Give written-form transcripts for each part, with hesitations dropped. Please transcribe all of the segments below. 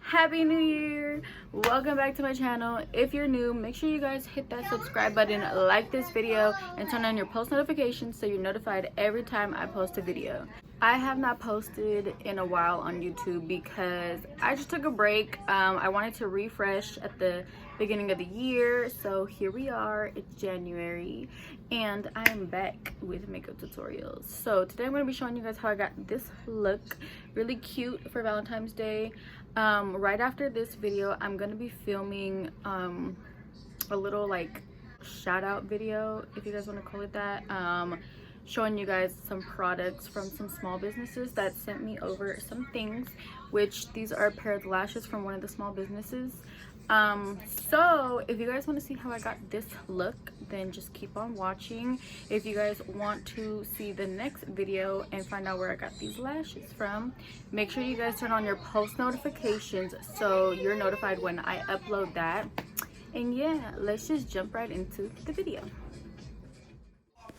Happy New Year! Welcome back to my channel. If you're new, make sure you guys hit that subscribe button, like this video, and turn on your post notifications so you're notified every time I post a video. I have not posted in a while on YouTube because I just took a break. I wanted to refresh at the beginning of the year, so here we are. It's January and I am back with makeup tutorials. So today I'm going to be showing you guys how I got this look, really cute for Valentine's Day. Right after this video I'm going to be filming a little like shout out video, if you guys want to call it that, showing you guys some products from some small businesses that sent me over some things, which these are a pair of lashes from one of the small businesses. So if you guys want to see how I got this look, then just keep on watching. If you guys want to see the next video and find out where I got these lashes from, make sure you guys turn on your post notifications so you're notified when I upload that. And yeah, let's just jump right into the video.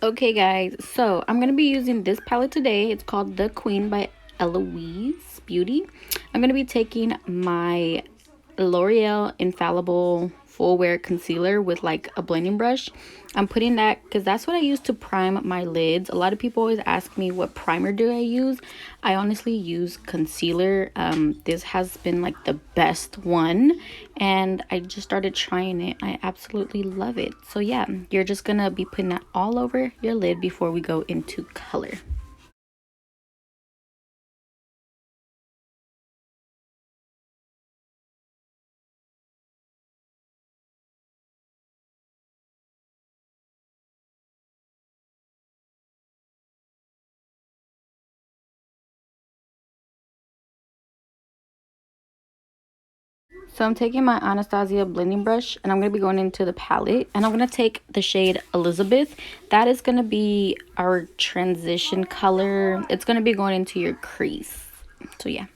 Okay guys, so I'm going to be using this palette today. It's called The Queen by Eloise Beauty. I'm going to be taking my L'Oreal Infallible Full Wear Concealer with like a blending brush. I'm putting that because that's what I use to prime my lids. A lot of people always ask me what primer do I use. I honestly use concealer. This has been like the best one and I just started trying it. I absolutely love it. So yeah, you're just gonna be putting that all over your lid before we go into color. So I'm taking my Anastasia blending brush and I'm going to be going into the palette and I'm going to take the shade Elizabeth. That is going to be our transition color. It's going to be going into your crease. So yeah.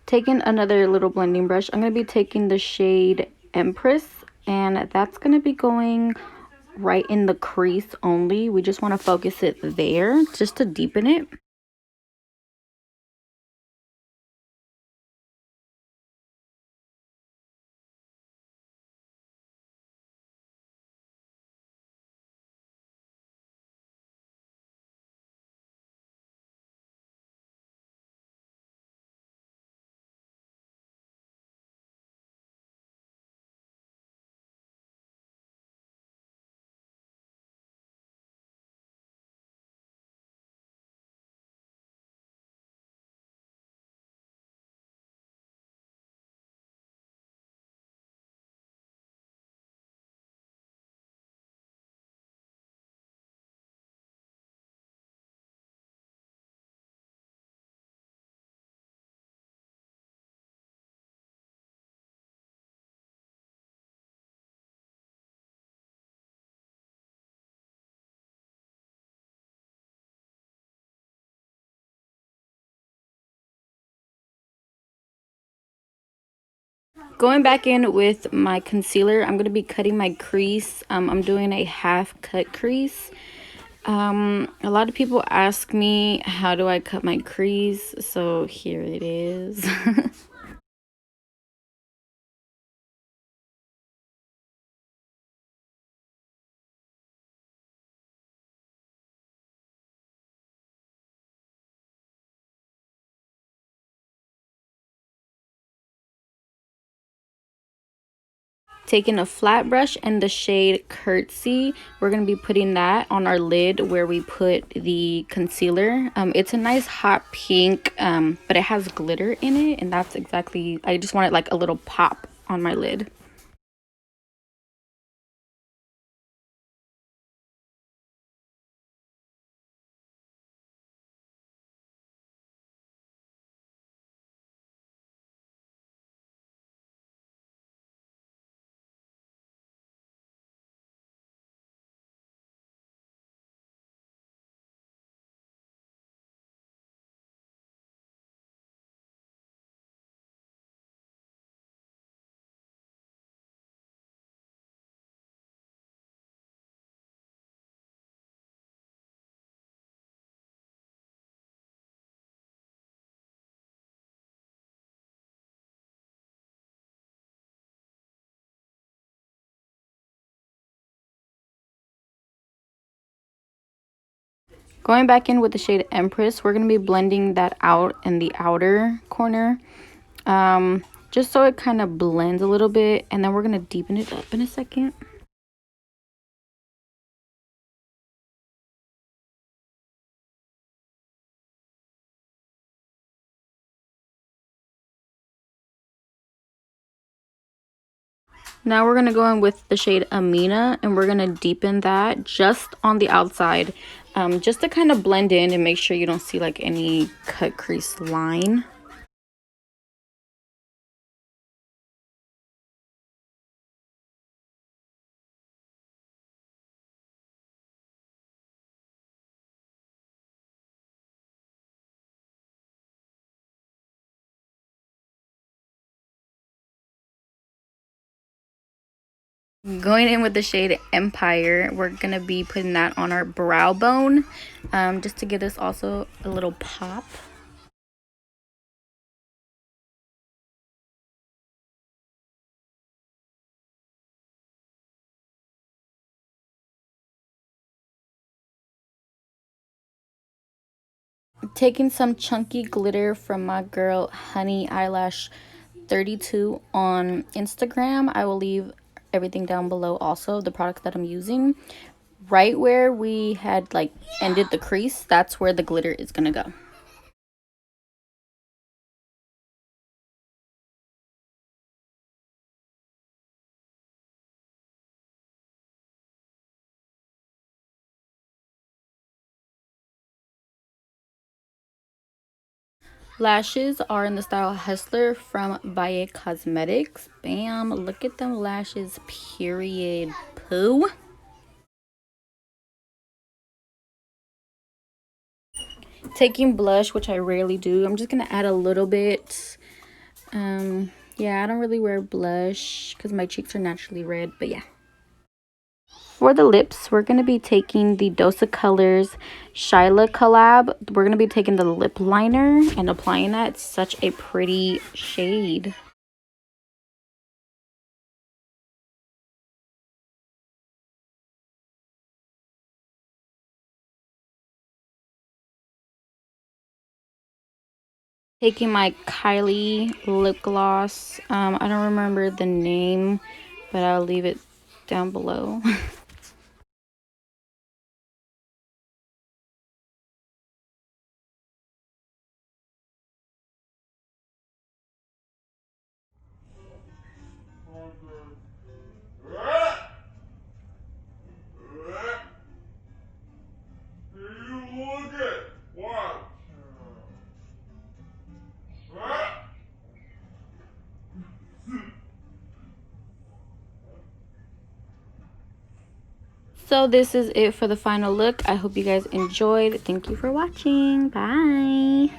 Taking another little blending brush, I'm going to be taking the shade Empress and that's going to be going right in the crease only. We just want to focus it there just to deepen it. Going back in with my concealer, I'm going to be cutting my crease. I'm doing a half cut crease. A lot of people ask me, how do I cut my crease? So here it is. Taking a flat brush and the shade Curtsy, we're going to be putting that on our lid where we put the concealer. It's a nice hot pink, but it has glitter in it, and that's exactly, I just wanted like a little pop on my lid. Going back in with the shade Empress, we're going to be blending that out in the outer corner. Just so it kind of blends a little bit, and then we're going to deepen it up in a second. Now we're going to go in with the shade Amina, and we're going to deepen that just on the outside, just to kind of blend in and make sure you don't see like any cut crease line. Going in with the shade Empire, we're going to be putting that on our brow bone, just to give us also a little pop. Taking some chunky glitter from my girl Honey Eyelash 32 on Instagram. I will leave everything down below, also the products that I'm using. Right where we had like ended the crease, that's where the glitter is gonna go. Lashes are in the style Hustler from Valle Cosmetics. Bam, look at them lashes, period. Poo. Taking blush, which I rarely do, I'm just gonna add a little bit. Yeah, I don't really wear blush because my cheeks are naturally red, but yeah. For the lips, we're going to be taking the Dose of Colors Shyla collab. We're going to be taking the lip liner and applying that. It's such a pretty shade. Taking my Kylie lip gloss. I don't remember the name, but I'll leave it down below. So this is it for the final look. I hope you guys enjoyed. Thank you for watching. Bye.